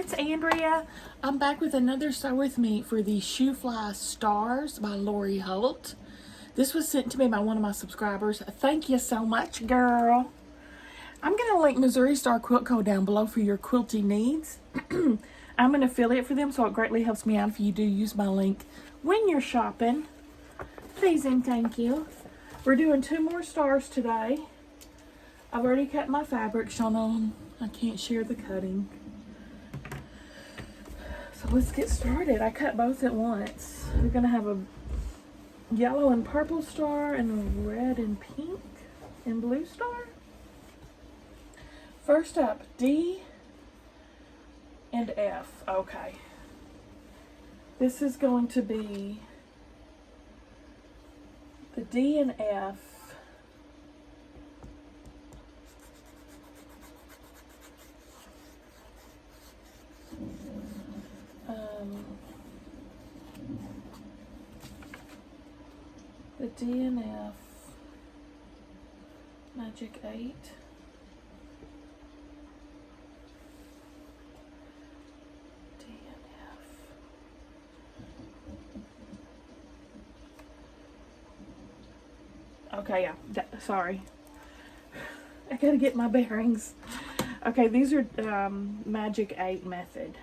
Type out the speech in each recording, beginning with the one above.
it's Andrea. I'm back with another Star With Me for the Shoofly Stars by Lori Holt. This was sent to me by one of my subscribers. Thank you so much, girl. I'm going to link Missouri Star Quilt Co. down below for your quilting needs. I'm an affiliate for them, so it greatly helps me out if you do use my link when you're shopping. Please and thank you. We're doing 2 more stars today. I've already cut my fabric, so I can't share the cutting. So let's get started. I cut both at once. We're going to have a yellow and purple star and a red and pink and blue star. First up, D and F. Okay. This is going to be the D and F. The D and F Magic 8. D and F. Okay, yeah, sorry. I gotta get my bearings. Okay, these are Magic 8 method.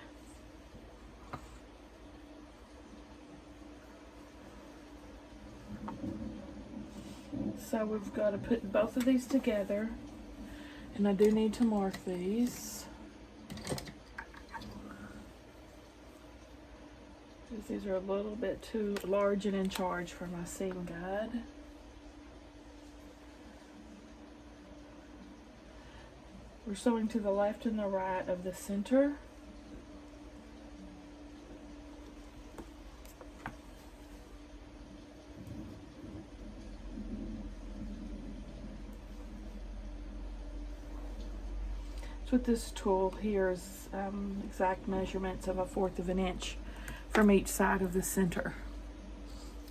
So we've got to put both of these together, and I do need to mark these. Because these are a little bit too large and in charge for my seam guide. We're sewing to the left and the right of the center. With this tool, here's exact measurements of 1/4 of an inch from each side of the center.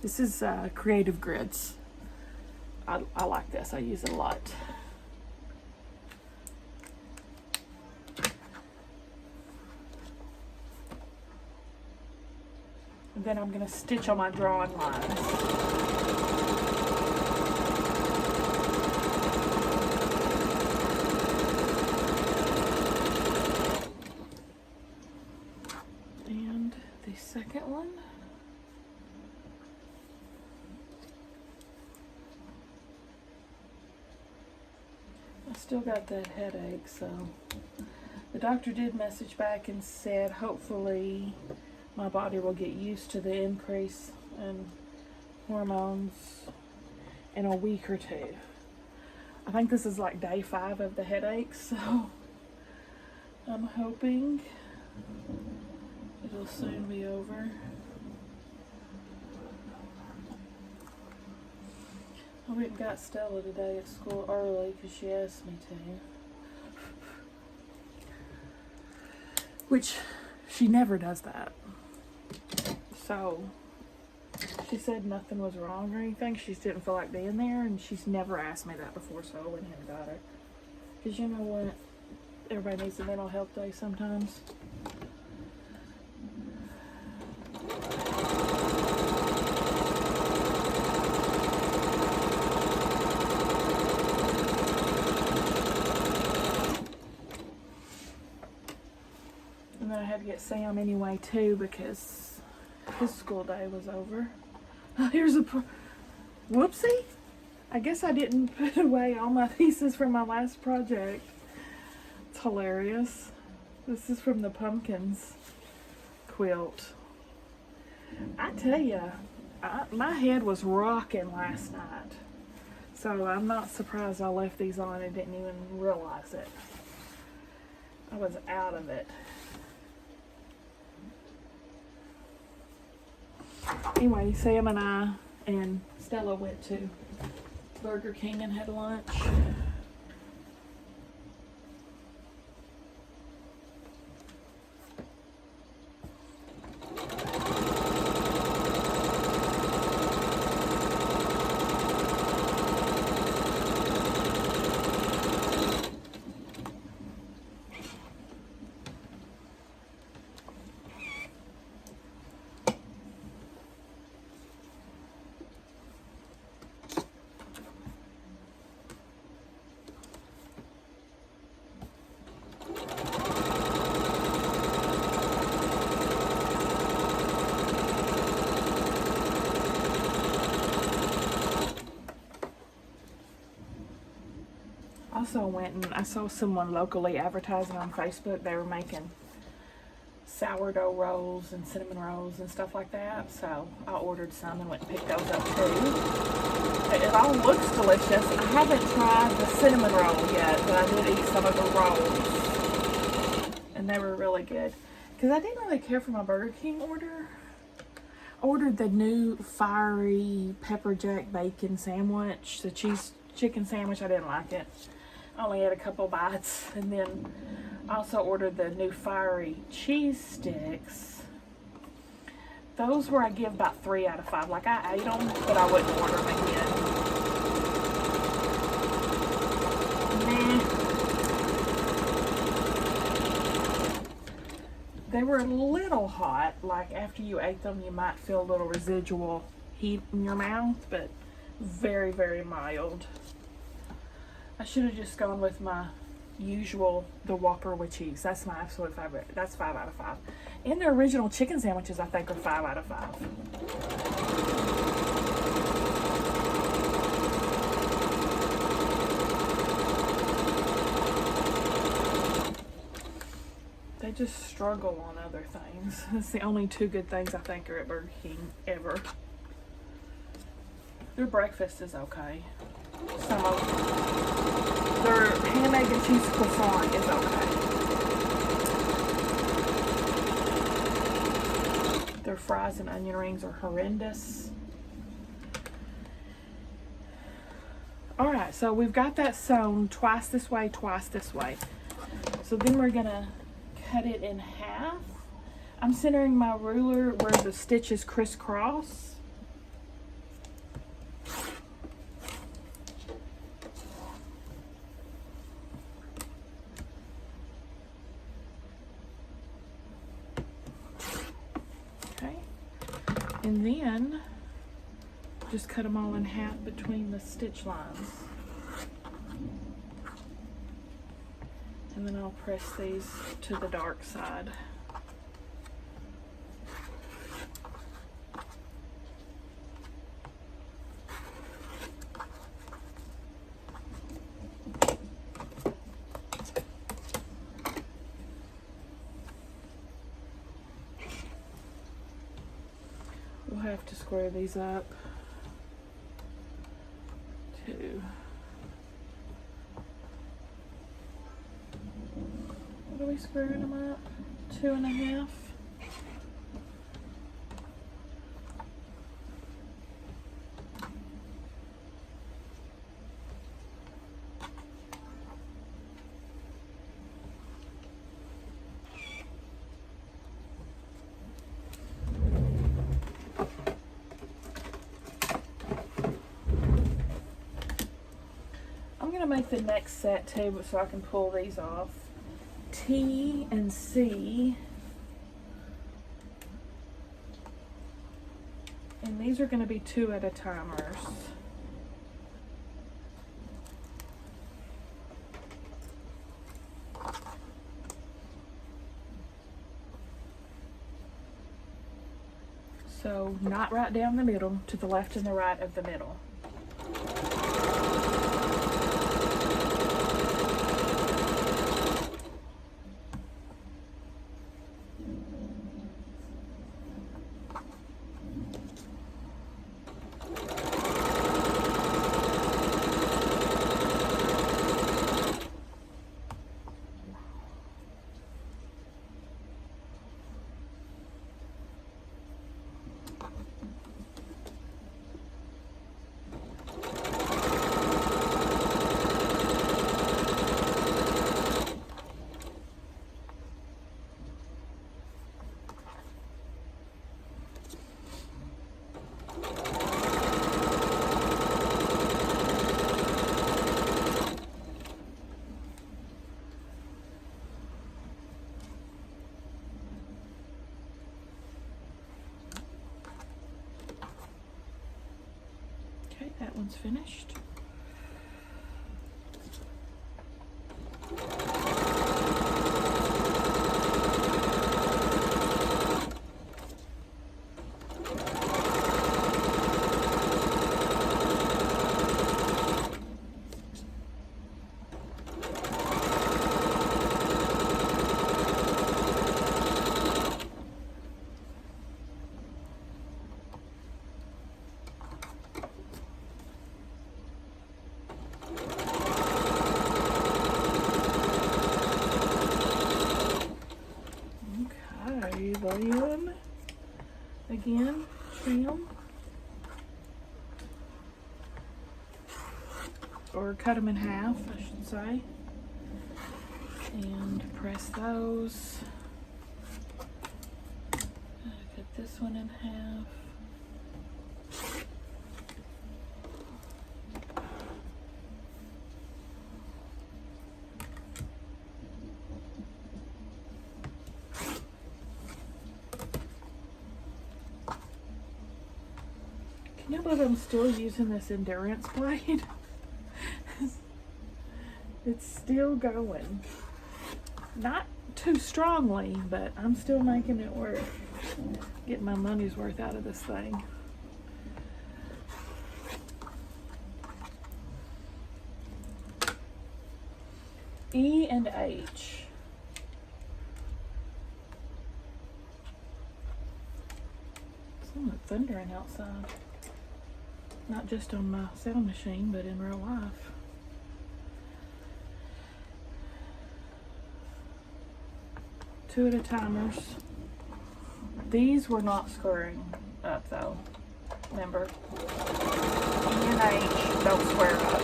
This is Creative Grids. I like this. I use it a lot. And then I'm going to stitch on my drawing lines. Second one. I still got that headache, so the doctor did message back and said hopefully my body will get used to the increase in hormones in a week or 2. I think this is like day 5 of the headache, so I'm hoping it'll soon be over. I went and got Stella today at school early because she asked me to. Which, she never does that. So, she said nothing was wrong or anything. She just didn't feel like being there, and she's never asked me that before, so I went ahead and got her. Because you know what? Everybody needs a mental health day sometimes. And then I had to get Sam anyway too because his school day was over. Here's a whoopsie. I guess I didn't put away all my pieces from my last project. It's hilarious. This is from the pumpkins quilt. I tell you, my head was rocking last night. So I'm not surprised I left these on and didn't even realize it. I was out of it. Anyway, Sam and I and Stella went to Burger King and had lunch. also went and I saw someone locally advertising on Facebook. They were making sourdough rolls and cinnamon rolls and stuff like that. So I ordered some and went and picked those up too. It all looks delicious. I haven't tried the cinnamon roll yet, but I did eat some of the rolls. And they were really good. Because I didn't really care for my Burger King order. I ordered the new fiery pepper jack bacon sandwich, the cheese chicken sandwich. I didn't like it. I only had a couple bites. And then I also ordered the new fiery cheese sticks. Those were, I give about 3 out of 5. Like, I ate them, but I wouldn't order them again. Nah. They were a little hot. Like, after you ate them, you might feel a little residual heat in your mouth, but very, very mild. I should have just gone with my usual, the Whopper with cheese. That's my absolute favorite. That's 5 out of 5. And the original chicken sandwiches, I think, are 5 out of 5. They just struggle on other things. That's the only 2 good things I think are at Burger King ever. Their breakfast is okay. Some of their ham, egg, and cheese croissant is okay. Their fries and onion rings are horrendous. Alright, so we've got that sewn twice this way, twice this way. So then we're gonna cut it in half. I'm centering my ruler where the stitches crisscross. And then just cut them all in half between the stitch lines. And then I'll press these to the dark side. We'll have to square these up to, what are we squaring them up? 2.5. Make the next set too, so I can pull these off. T and C, and these are going to be 2 at a timers. So not right down the middle, to the left and the right of the middle. That one's finished. onion. Again, trim. Or cut them in half, I should say. And press those. Cut this one in half. Can you believe I'm still using this endurance blade? It's still going. Not too strongly, but I'm still making it work. Getting my money's worth out of this thing. E and H. Someone thundering outside. Not just on my sound machine, but in real life. Two at a timers. These were not screwing up though. Remember? E and H don't square up.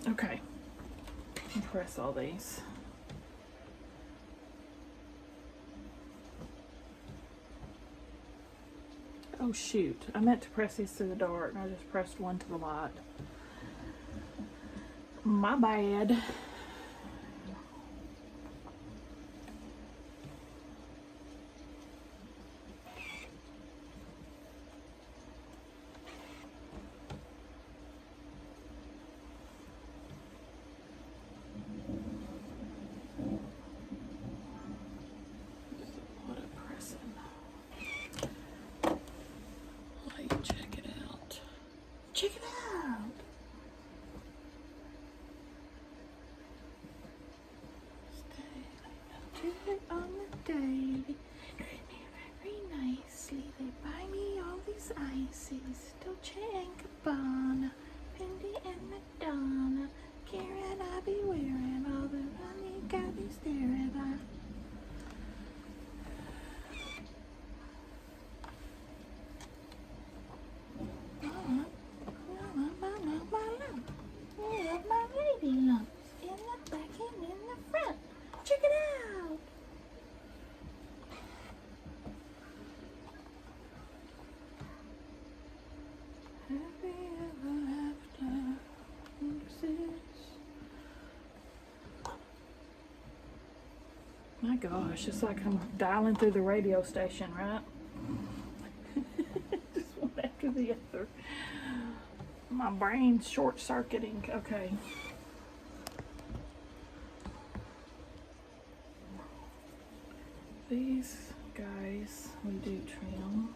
Okay, press all these. Oh shoot, I meant to press these to the dark and I just pressed one to the light. My bad. Check it out. Stay on the daily. Treat me very nicely. They buy me all these ices. Dolce & Gabbana, Fendi and Madonna. Karen, I be wearing all the money got me staring at. gosh, it's like I'm dialing through the radio station, right? Just one after the other. My brain's short-circuiting. Okay. These guys we do trim.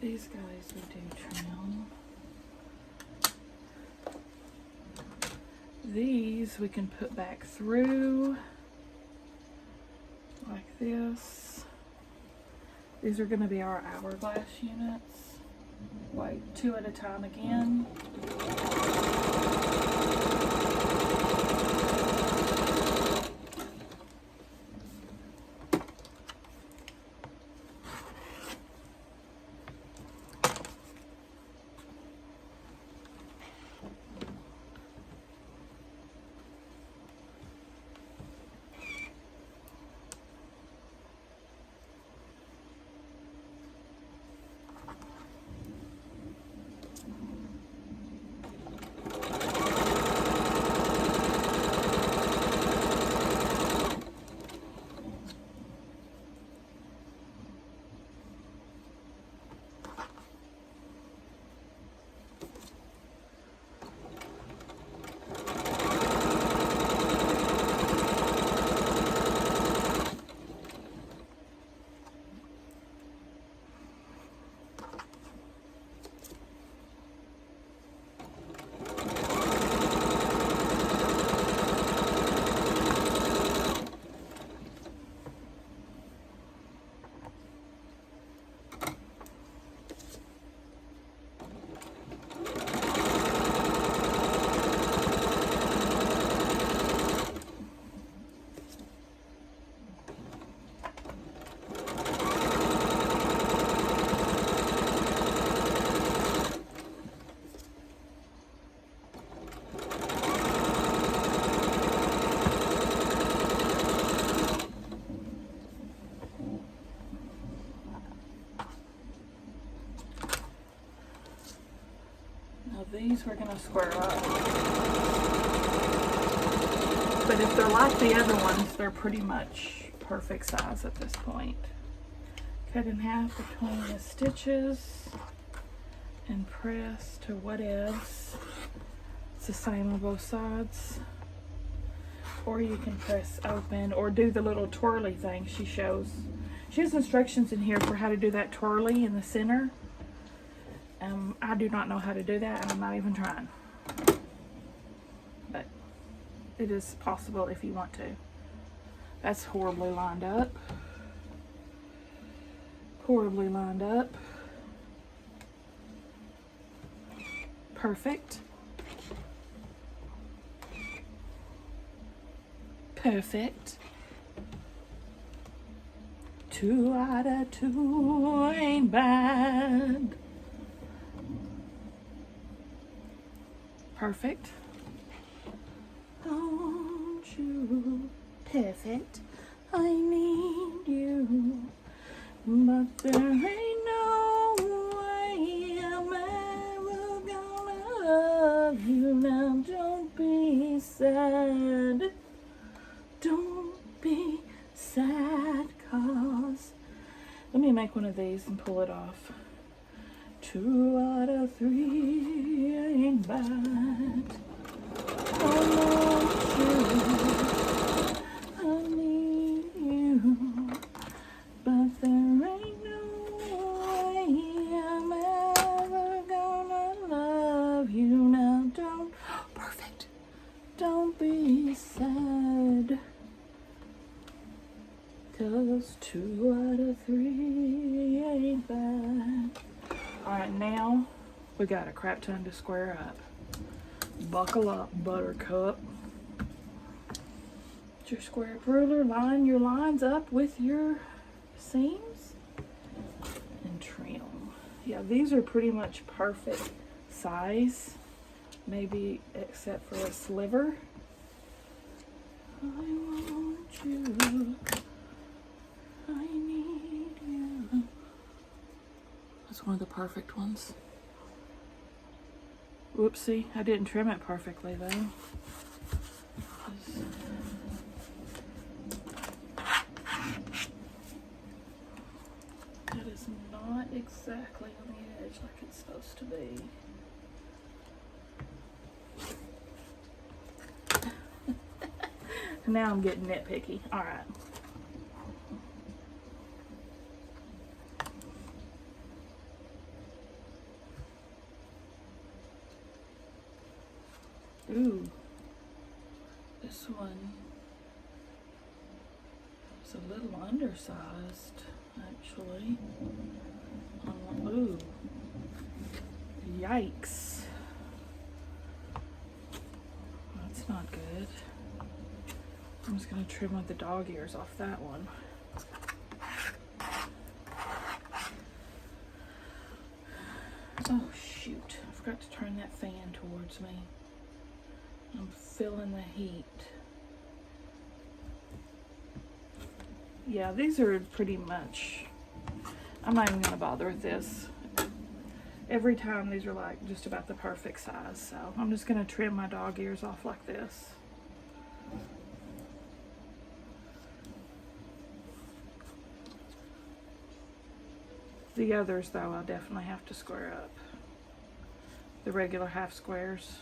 These guys we do trim. These we can put back through like this. These are going to be our hourglass units. Like 2 at a time again. These we're going to square up. But if they're like the other ones, they're pretty much perfect size at this point. Cut in half between the stitches and press to whatevs. It's the same on both sides. Or you can press open or do the little twirly thing she shows. She has instructions in here for how to do that twirly in the center. I do not know how to do that, and I'm not even trying. But it is possible if you want to. That's horribly lined up. Horribly lined up. Perfect. Perfect. 2 out of 2 ain't bad. Perfect. Don't you? Perfect. I need you, but there ain't no way I'm ever gonna love you now. Don't be sad. Don't be sad, cause let me make one of these and pull it off. 2 out of 3 ain't bad. I want you, I need you, but there ain't no way I'm ever gonna love you now. Don't, perfect. Don't be sad, cause 2 out of 3 ain't bad. Alright, now we got a crap ton to square up. Buckle up, buttercup. Get your square ruler, line your lines up with your seams, and trim. Yeah, these are pretty much perfect size, maybe except for a sliver. I want you, I need you. That's one of the perfect ones. Whoopsie, I didn't trim it perfectly though. not exactly on the edge like it's supposed to be. Now I'm getting nitpicky. All right. Ooh, this one is a little undersized, actually. Ooh, yikes. That's not good. I'm just gonna trim with the dog ears off that one. Oh shoot, I forgot to turn that fan towards me. I'm feeling the heat. Yeah, these are pretty much, I'm not even gonna bother with this. Every time these are like just about the perfect size, so I'm just gonna trim my dog ears off like this. The others though, I'll definitely have to square up. The regular half squares.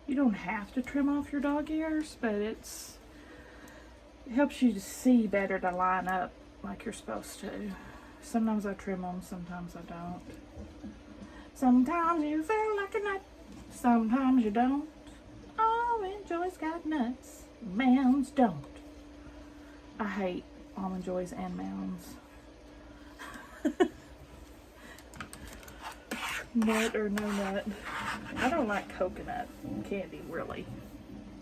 You don't have to trim off your dog ears, but it helps you to see better to line up like you're supposed to. Sometimes I trim them, sometimes I don't. Sometimes you feel like a nut, sometimes you don't. Almond Joy's got nuts, mounds don't. I hate Almond Joys and mounds. Nut or no nut. I don't like coconut candy, really.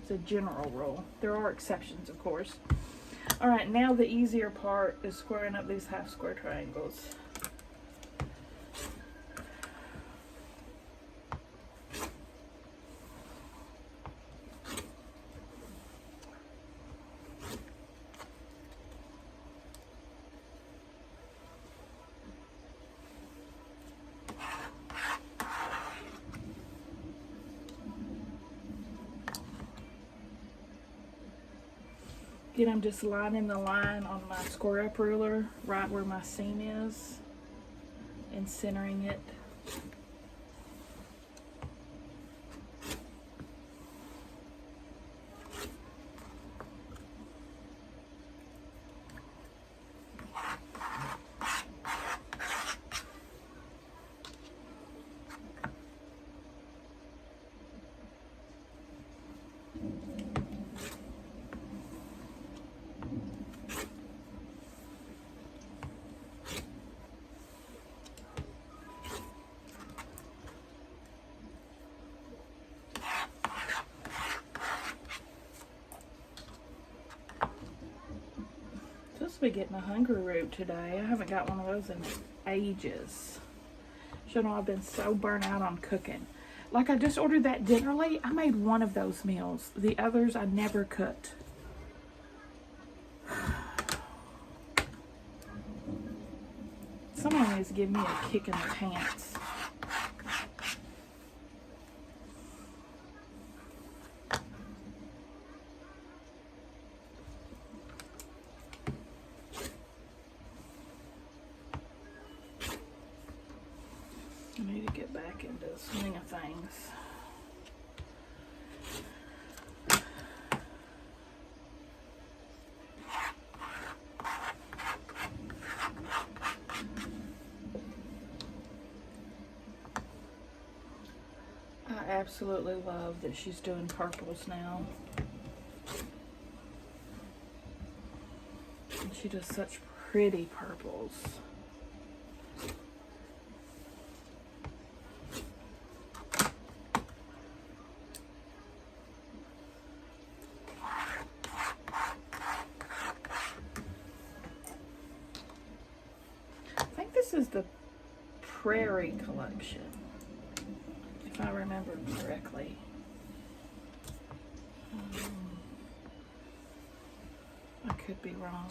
It's a general rule. There are exceptions, of course. All right, now the easier part is squaring up these half square triangles. Again, I'm just lining the line on my square up ruler right where my seam is and centering it. Supposed to be getting a hungry root today. I haven't got one of those in ages. You know, I've been so burnt out on cooking. Like, I just ordered that Dinnerly. I made one of those meals. The others I never cooked. Someone needs to give me a kick in the pants. I need to get back into the swing of things. I absolutely love that she's doing purples now. And she does such pretty purples. This is the Prairie collection, if I remember correctly. I could be wrong.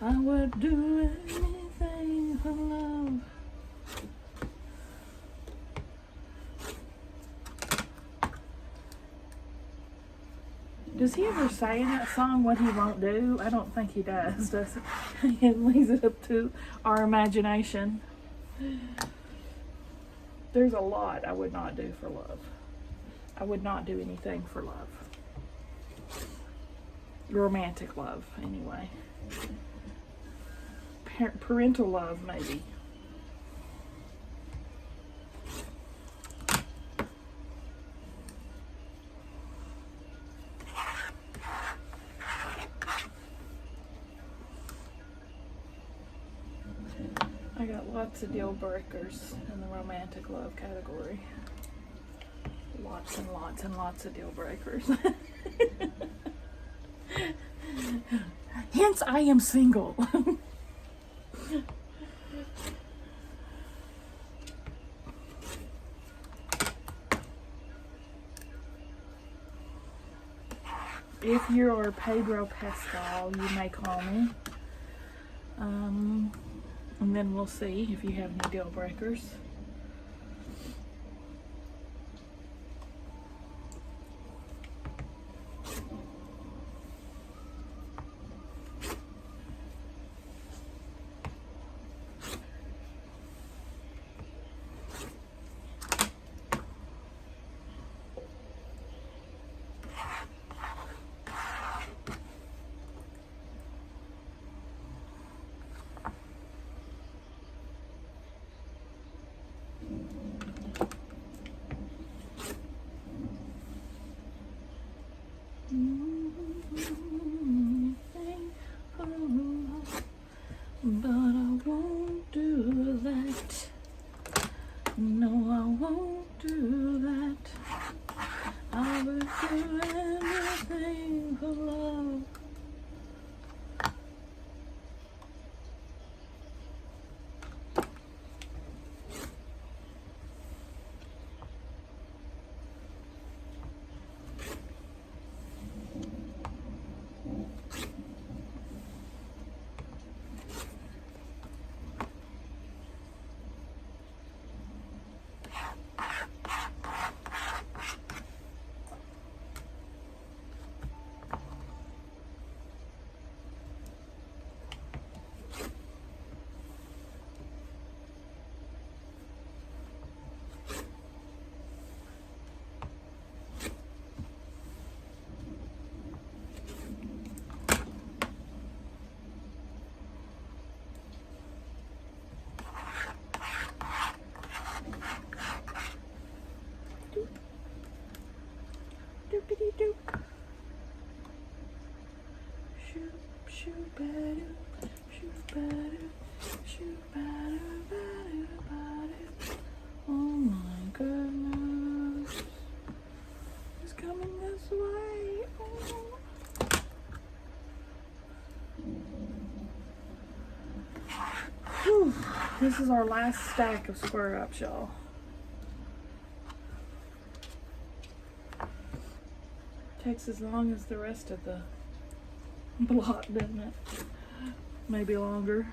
I would do anything for love. Does he ever say in that song what he won't do? I don't think he does he? He leaves it up to our imagination. There's a lot I would not do for love. I would not do anything for love. Romantic love, anyway. Parental love, maybe. I got lots of deal breakers in the romantic love category. Lots and lots and lots of deal breakers. Hence, I am single. If you're Pedro Pascal, you may call me. And then we'll see if you have any deal breakers. But I won't do that. No, I won't do that. I would do anything for love. Doop-a-dee-doop. Shoop, shoop-a-doop, shoop-a-doop, shoop-a-doop-a-doop-a-doop. Oh my goodness. It's coming this way. Oh. Whew. This is our last stack of square ups, y'all. takes as long as the rest of the block, doesn't it? Maybe longer.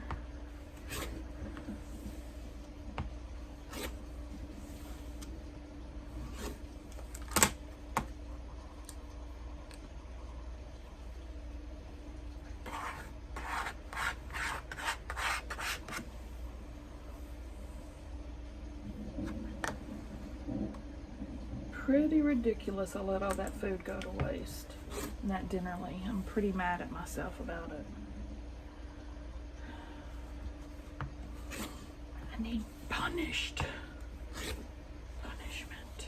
Pretty ridiculous I let all that food go to waste. And that dinnerly. I'm pretty mad at myself about it. I need punished. Punishment.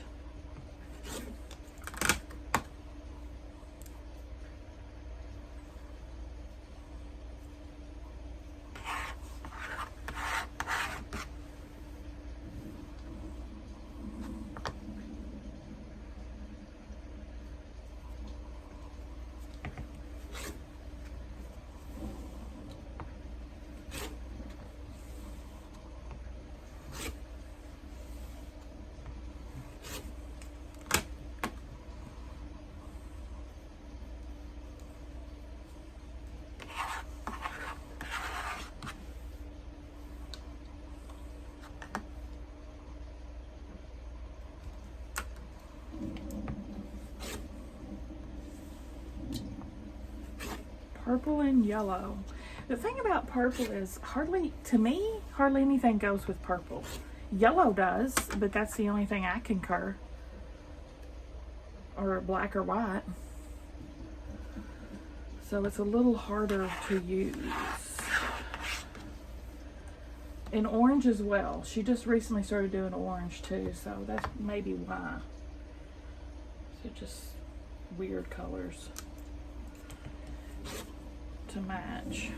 Purple and yellow. The thing about purple is hardly anything goes with purple. Yellow does, but that's the only thing I concur. Or black or white. So it's a little harder to use. And orange as well. She just recently started doing orange too, so that's maybe why. So just weird colors to match.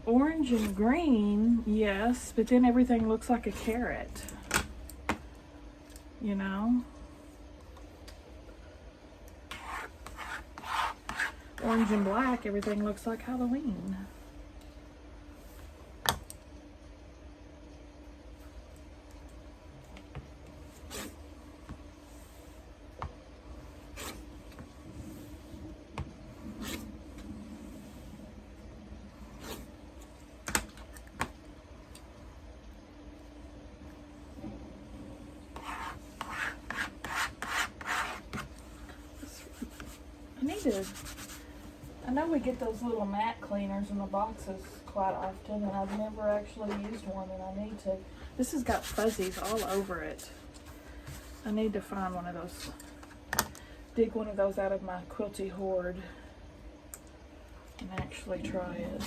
Orange and green, yes, but then everything looks like a carrot. You know? Orange and black, everything looks like Halloween. I know we get those little mat cleaners in the boxes quite often, and I've never actually used one, and I need to. This has got fuzzies all over it. I need to find one of those, dig one of those out of my quilty hoard and actually try it.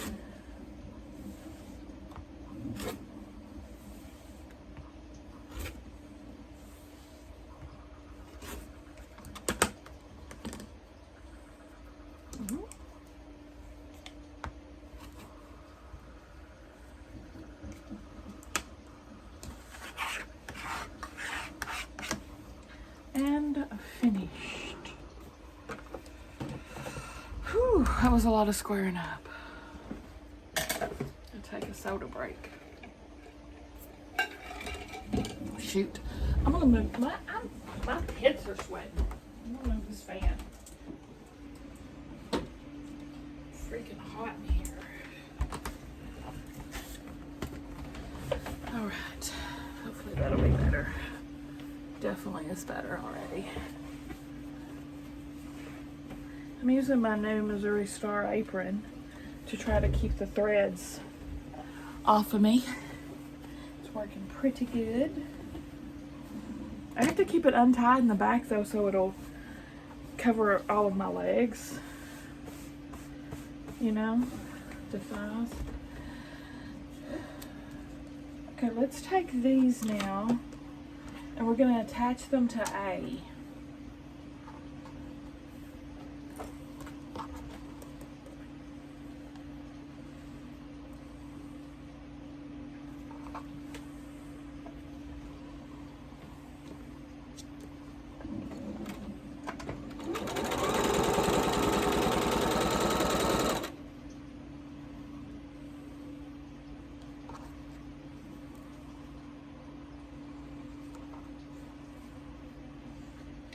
And finished. Whew, that was a lot of squaring up. I'll take a soda break. Shoot. I'm gonna move my pits are sweating. I'm gonna move this fan. Freaking hot in here. Alright. Hopefully that'll be better. Definitely is better already. I'm using my new Missouri Star apron to try to keep the threads off of me. It's working pretty good. I have to keep it untied in the back though, so it'll cover all of my legs, you know, the thighs. Okay, let's take these now. And we're going to attach them to A.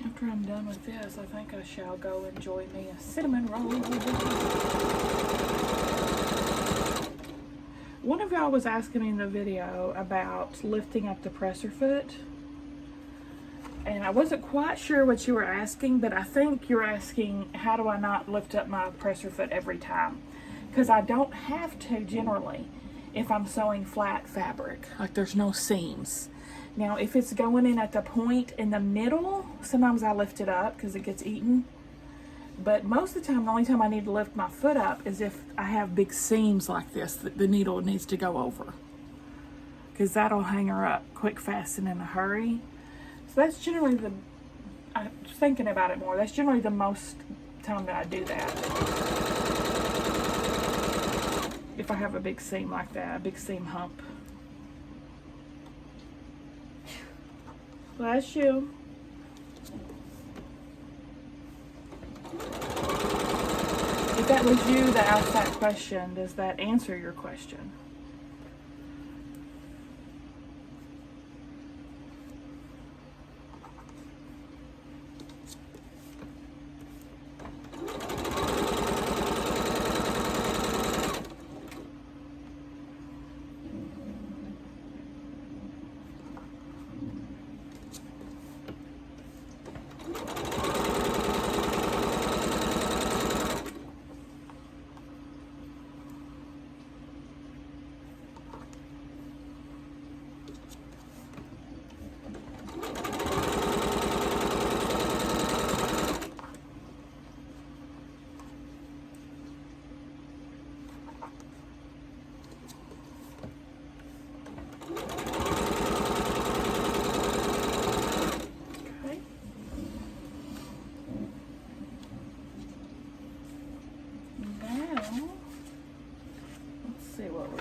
After I'm done with this, I think I shall go enjoy me a cinnamon roll. One of y'all was asking me in the video about lifting up the presser foot. And I wasn't quite sure what you were asking, but I think you're asking, how do I not lift up my presser foot every time? Because I don't have to generally if I'm sewing flat fabric, like there's no seams. Now, if it's going in at the point in the middle, sometimes I lift it up because it gets eaten. But most of the time, the only time I need to lift my foot up is if I have big seams like this that the needle needs to go over. Because that'll hang her up quick, fast, and in a hurry. So that's generally I'm thinking about it more, that's generally the most time that I do that. If I have a big seam like that, a big seam hump. Bless you. If that was you that asked that question, does that answer your question?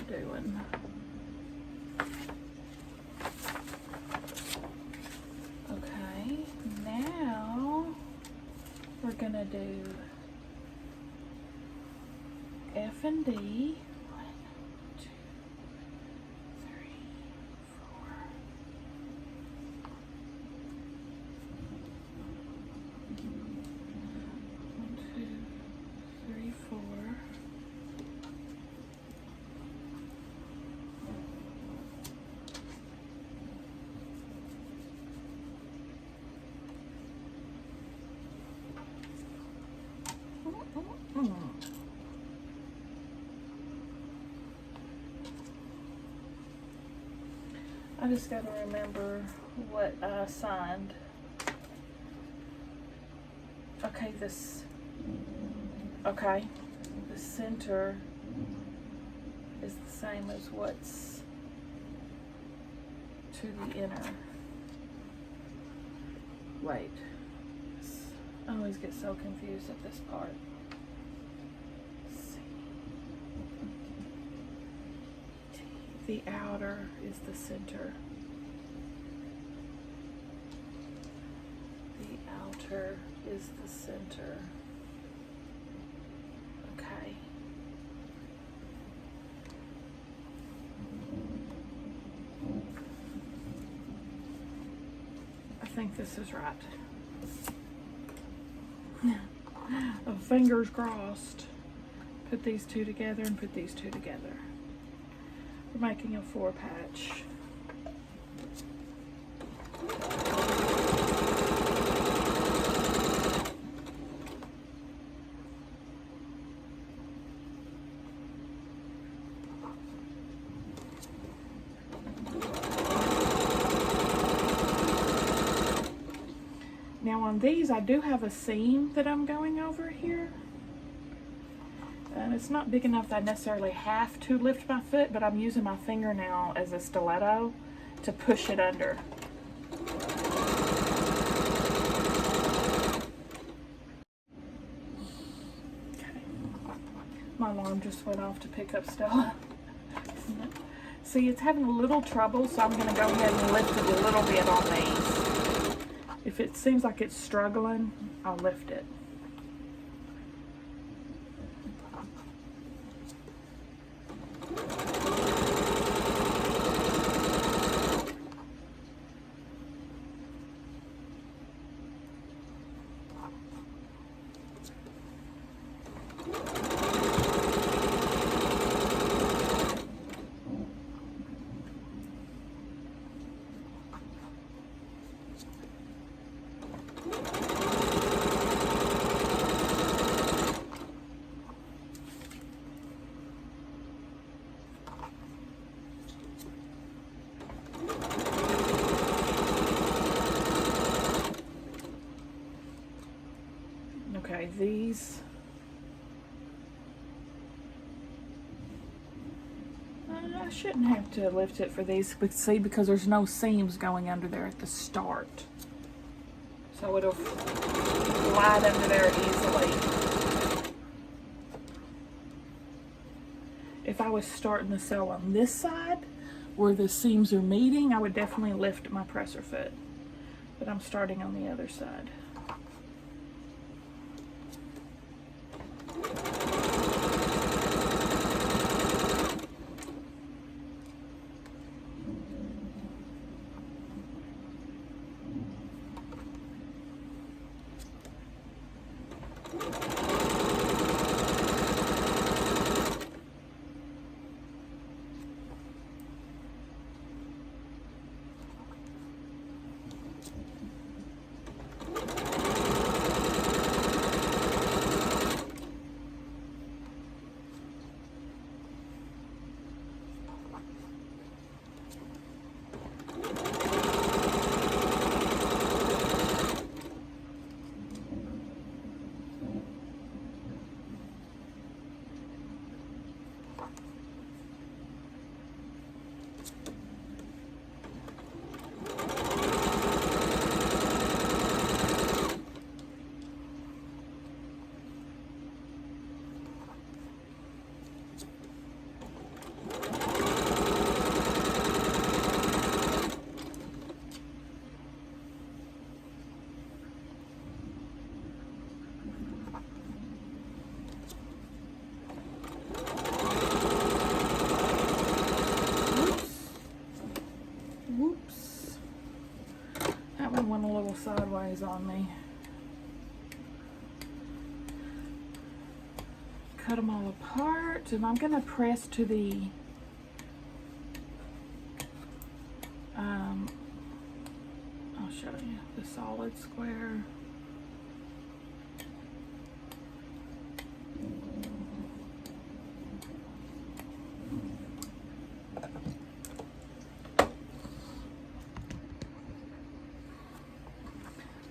Doing. Okay, now we're gonna do F and D. 1, 2, 3, 4. 1, 2, 3, 4. I just gotta remember what I signed. Okay, the center is the same as what's to the inner. Wait, I always get so confused at this part. The outer is the center. The outer is the center. Okay. I think this is right. Fingers crossed. Put these two together and put these two together. We're making a 4 patch. Now on these, I do have a seam that I'm going over here. And it's not big enough that I necessarily have to lift my foot, but I'm using my fingernail as a stiletto to push it under. Okay. My alarm just went off to pick up Stella. See, it's having a little trouble, so I'm going to go ahead and lift it a little bit on these. If it seems like it's struggling, I'll lift it. Okay, these. I shouldn't have to lift it for these, but see, because there's no seams going under there at the start. So it'll slide under there easily. If I was starting to sew on this side, where the seams are meeting, I would definitely lift my presser foot. But I'm starting on the other side. Went a little sideways on me. Cut them all apart, and I'm going to press to the I'll show you the solid square.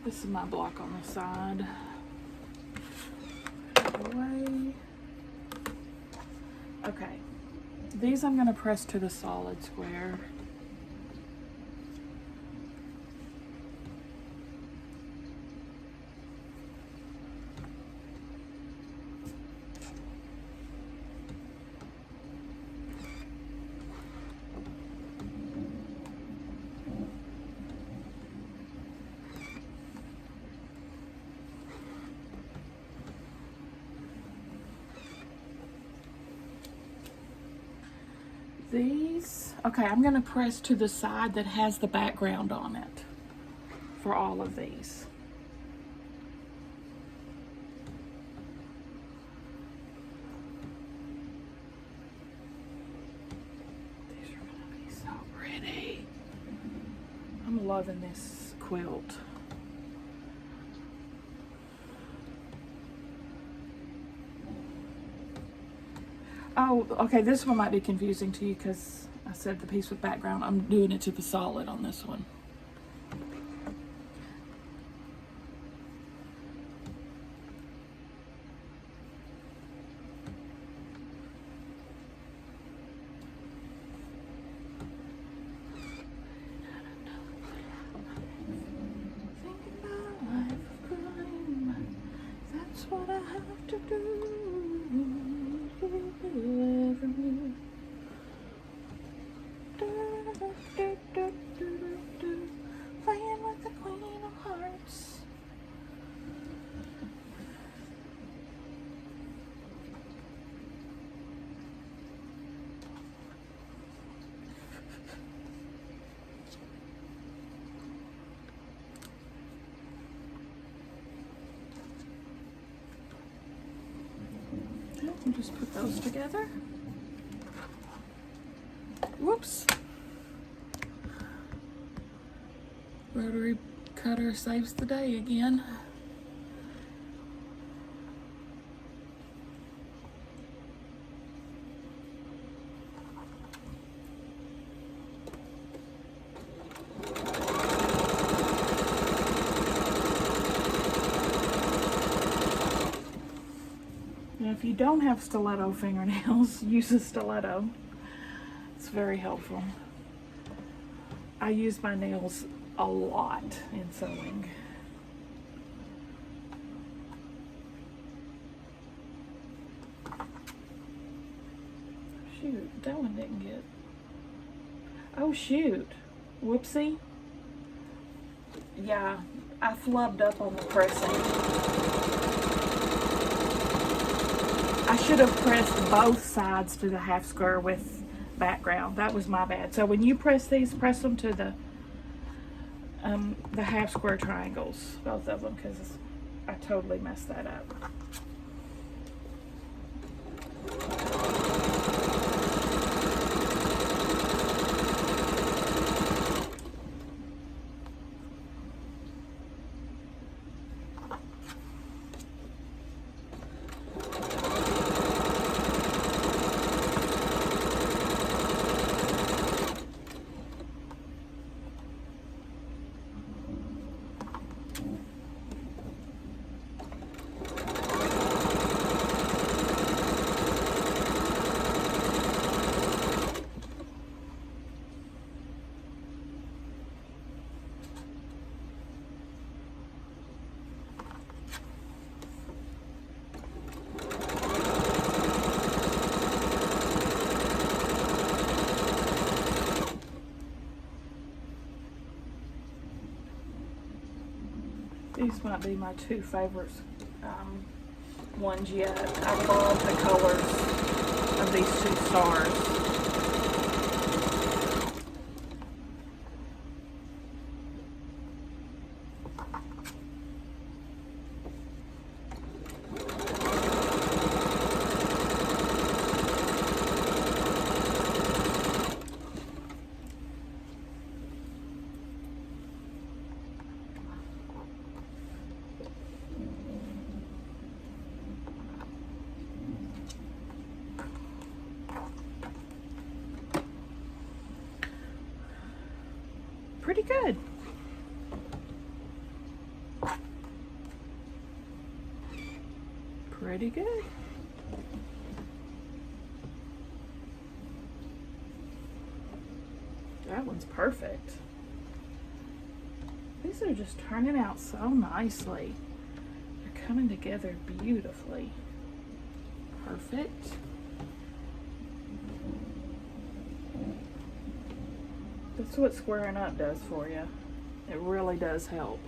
This is my block on the side. Away. Okay, these I'm going to press to the solid square. These, okay, I'm going to press to the side that has the background on it for all of these. These are going to be so pretty. I'm loving this quilt. Oh, okay, this one might be confusing to you because I said the piece with background. I'm doing it to the solid on this one. Thinking about life of crime, that's what I have to do. Playing with the Queen of Hearts. And just put those together. Whoops. Rotary cutter saves the day again. if you don't have stiletto fingernails, use a stiletto. It's very helpful. I use my nails a lot in sewing. Shoot, that one didn't get. Oh shoot, whoopsie. Yeah, I flubbed up on the pressing. I should have pressed both sides to the half square with background. That was my bad. So when you press these, press them to the half square triangles, both of them, because I totally messed that up. These might be my two favorites ones yet. I love the colors of these two stars. Pretty good. Pretty good. That one's perfect. These are just turning out so nicely. They're coming together beautifully. Perfect. That's what squaring up does for you. It really does help.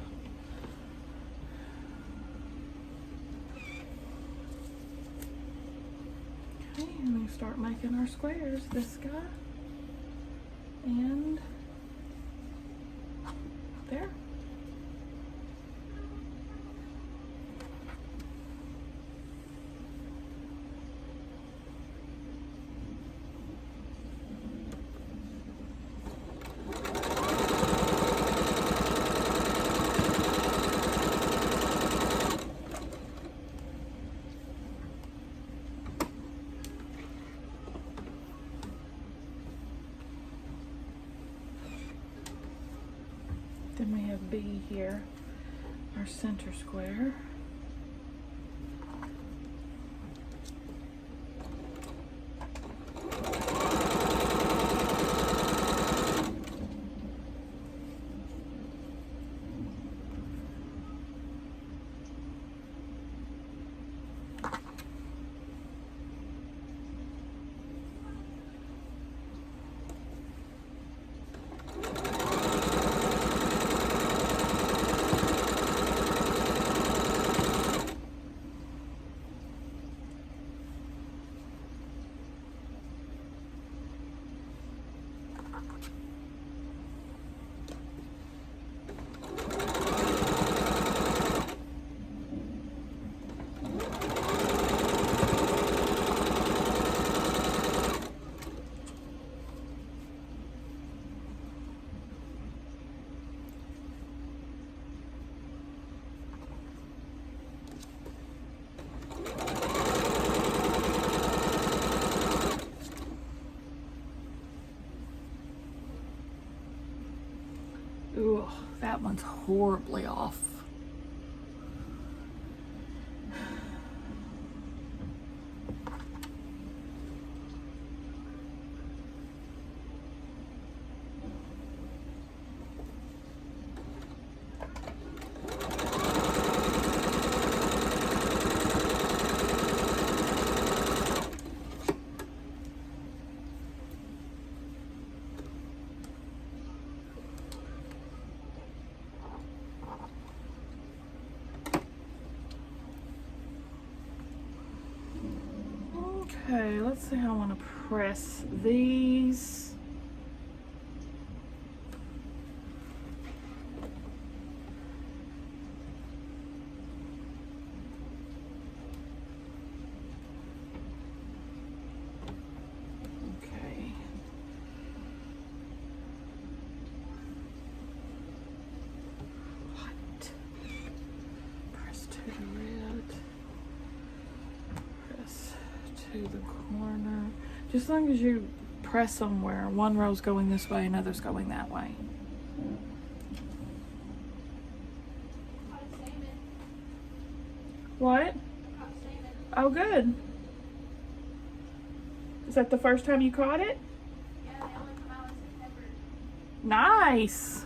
Okay, and we start making our squares. This guy and there. Then we have B here, our center square. Ooh, that one's horribly off. Okay, let's see how I want to press these. Okay. What? Press to the red. Press to the corner. Just as long as you press somewhere, one row's going this way, another's going that way. What? Oh, good. Is that the first time you caught it? Yeah, they only come out in September. Nice.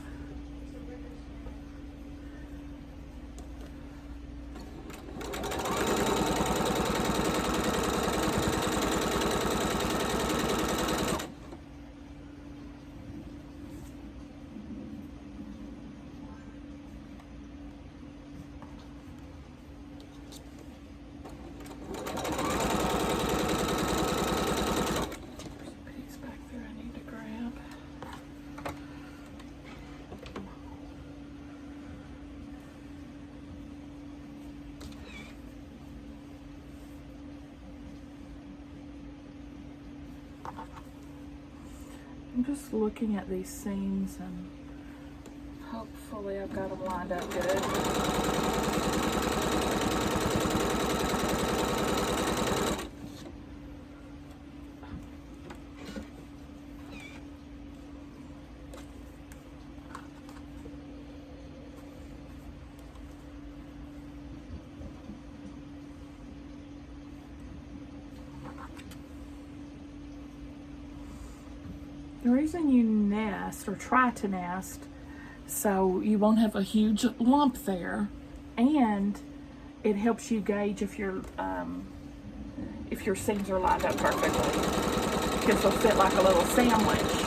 I'm just looking at these seams and hopefully I've got them lined up good. The reason you nest or try to nest so you won't have a huge lump there, and it helps you gauge if your seams are lined up perfectly, because they'll fit like a little sandwich.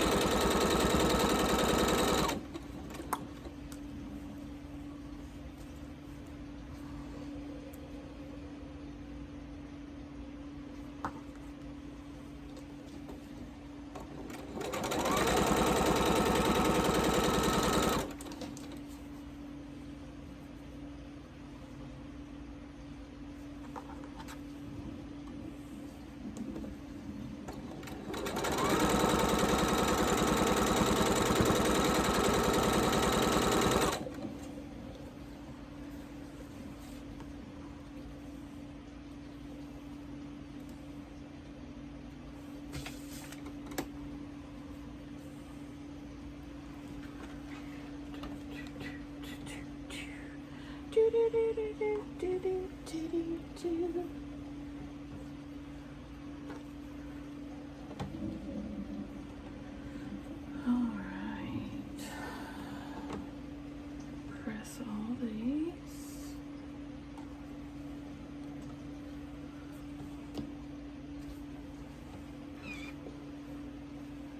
All right. Press all these.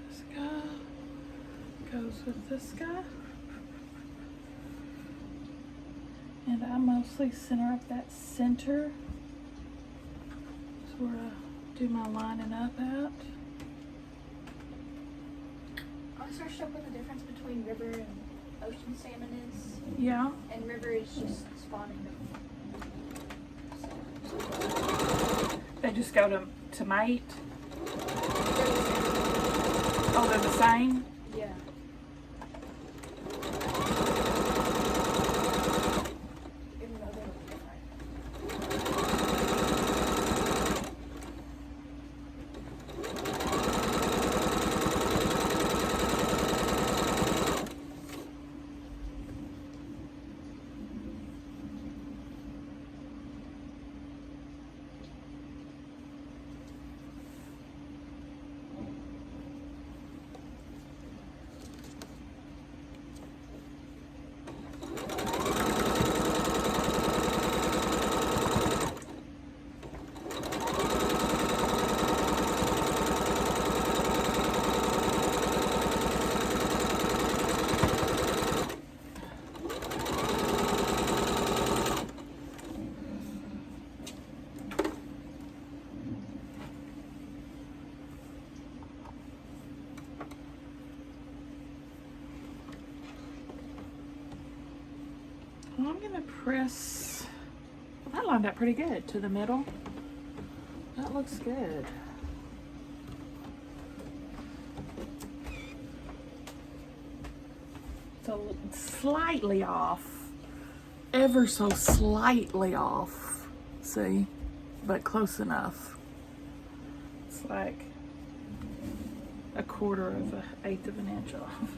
This guy goes with this guy. And I mostly center up that center. That's where I do my lining up at. I searched up what the difference between river and ocean salmon is. Yeah. And river is just spawning them. They just go to mate. Oh, they're the same? Yeah. Even though they look different. I'm gonna press, well, that lined up pretty good to the middle. That looks good. So slightly off, ever so slightly off, see, but close enough. It's like a quarter of an eighth of an inch off.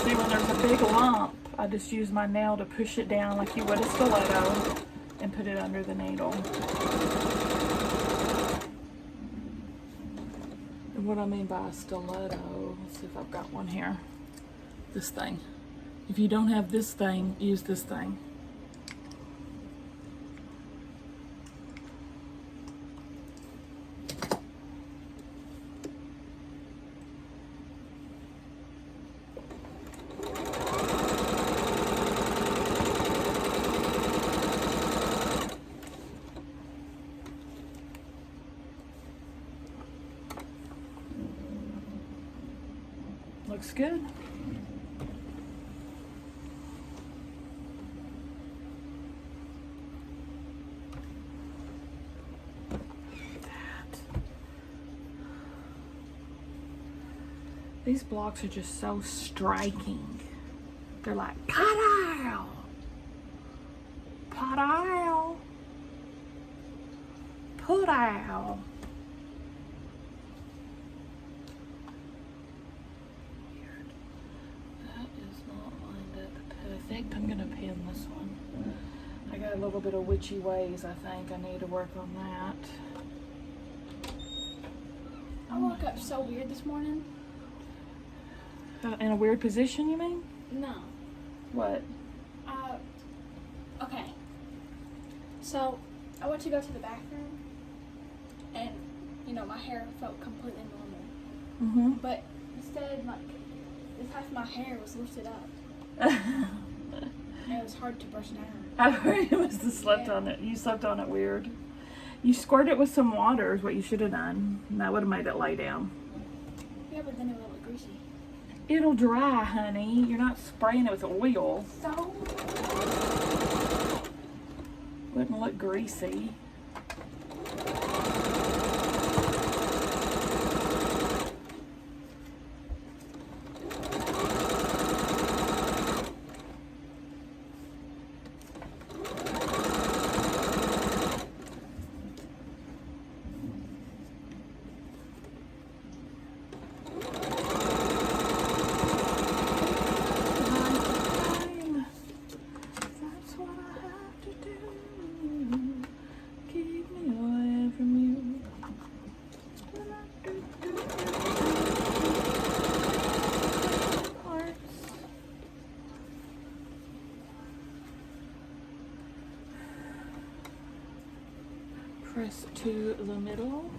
See, when there's a big lump, I just use my nail to push it down like you would a stiletto and put it under the needle. And what I mean by a stiletto, let's see if I've got one here. This thing. If you don't have this thing, use this thing. Looks good. These blocks are just so striking. They're like, pow! Pow! Put out. Weird. That is not lined up perfect. I'm gonna pin this one. I got a little bit of witchy ways, I think. I need to work on that. I woke up so weird this morning. In a weird position, you mean? No. What? Okay. So, I went to go to the bathroom, and, you know, my hair felt completely normal. Mm-hmm. But instead, like, this half of my hair was lifted up. And it was hard to brush down. I heard you must have slept on it. You slept on it weird. You squirt it with some water is what you should have done. And that would have made it lay down. Yeah, but then it would look greasy. It'll dry, honey. You're not spraying it with oil. So? Wouldn't look greasy. Press to the middle.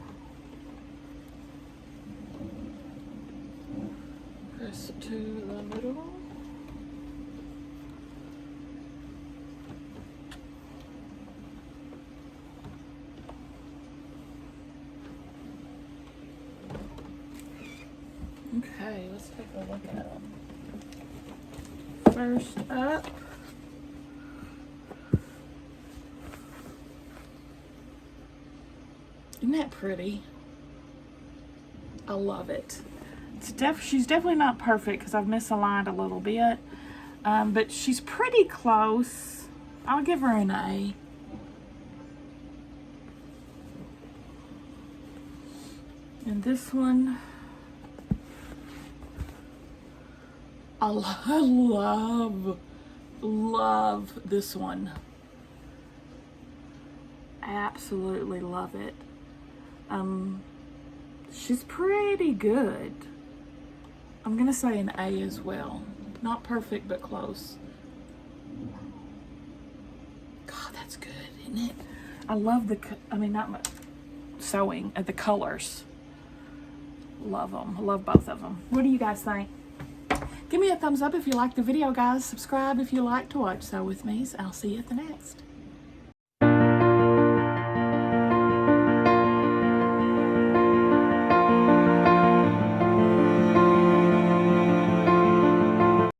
Press to the middle. Okay, let's take a look at them. First up, isn't that pretty? I love it. She's definitely not perfect because I've misaligned a little bit, but she's pretty close. I'll give her an A. And this one, I love this one. Absolutely love it. She's pretty good. I'm gonna say an A as well. Not perfect, but close. God, that's good, isn't it? I love not my sewing, the colors. Love them. Love both of them. What do you guys think? Give me a thumbs up if you like the video, guys. Subscribe if you like to watch Sew With Me. I'll see you at the next.